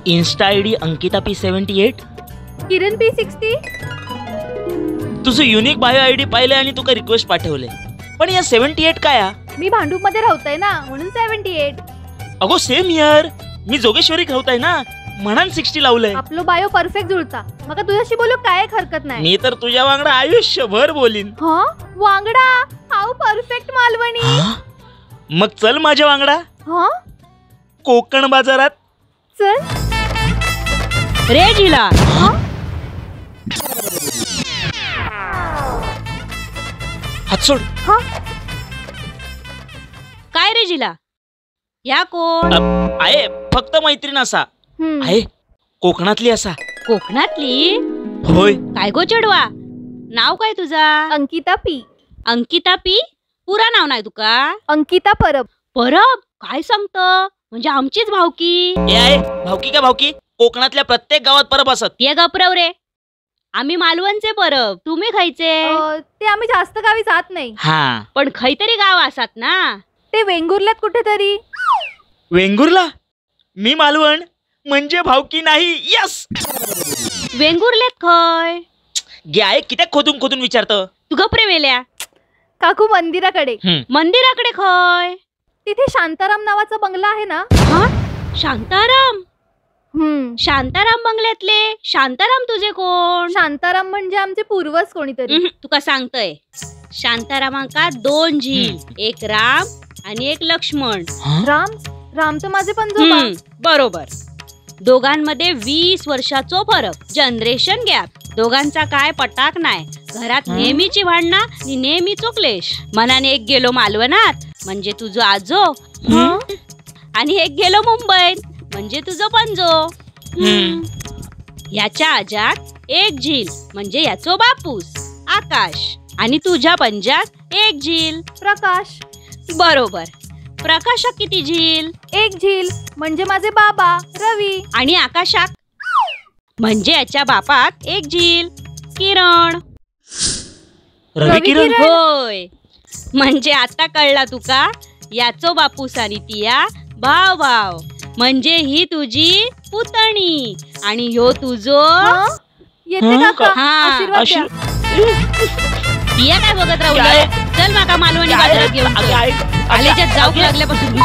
Insta ID Ankita P78. किरण P60. तुझं unique bio ID पाहिलंय आणि तुका रिक्वेस्ट पाठवले, पण या 78 काय हा? मी भांडूप मध्ये राहतोय ना म्हणून 78. अगो सेम हियर, मी जोगेश्वरी राहतोय ना म्हणून 60 लावलंय. आपलो बायो परफेक्ट जुळता. मका तुझ्याशी बोलू काय हरकत नाही. मी तर तुझ्या वांगडा आयुष्यभर बोलीन. हा वांगडा हाऊ परफेक्ट मालवणी. मग चल माझ्या वांगडा हा कोकण बाजारात. चल रे जिला. हात सोड. हा काय रे जिला, या कोण? आहे फक्त मैत्रीण असा आहे, कोकणातली असा. कोकणातली? होय. काय गो चढवा, नाव काय तुझा? अंकिता P. अंकिता P. पुरा नाव नाही तुका? अंकिता परब. परब? काय सांगत, म्हणजे आमचीच भावकी. भावकी का भावकी, कोकणातल्या प्रत्येक गावात परब असत. ये गप्रव रे, आम्ही मालवणचे परब, तुम्ही खायचे? ते आम्ही जास्त गावी जात नाही. हा पण खैतरी गाव असतात ना. ते वेंगुर्ल्यात कुठेतरी. वेंगुर्ला? मी मालवण म्हणजे भावकी नाही. यस. वेंगुर्ल्यात खय? गे आहे कित्याक खोदून खोदून विचारतं. तू गप्रे वेल्या. काकू मंदिराकडे. मंदिराकडे खय? तिथे शांताराम नावाचा बंगला आहे ना. हा शांताराम. शांताराम बंगल्यातले शांताराम तुझे कोण? शांताराम म्हणजे आमचे पूर्वज कोणीतरी. तुका सांगतोय, शांतारामांका 2 झील, एक राम आणि एक लक्ष्मण. राम तर माझे पंजोबा. बरोबर. दोघांमध्ये 20 वर्षाचो फरक, जनरेशन गॅप. दोघांचा काय पटाक नाही. घरात नेहमीची भांडणा आणि नेहमीचो क्लेश. मनाने एक गेलो मालवणात म्हणजे तुझं आजो, आणि एक गेलो मुंबईत म्हणजे तुझं पंजो. याच्या आजात एक झील म्हणजे याचो बापूस आकाश, आणि तुझ्या पंजात एक झील प्रकाश. बरोबर. प्रकाशात किती झील? एक झील म्हणजे माझे बाबा रवी. आणि आकाशात म्हणजे याच्या बापात एक झील किरण. रवी किरण? होय. म्हणजे आता कळला तुका, याचो बापूस आणि तिया भाव भाव, म्हणजे ही तुझी पुतणी आणि ह्यो तुझो. येते काका, आशीर्वाद द्या. तिया काय बघत राहू. चल माका मालवणी बाजारात घेऊन. आलेच्यात जाऊक लागल्यापासून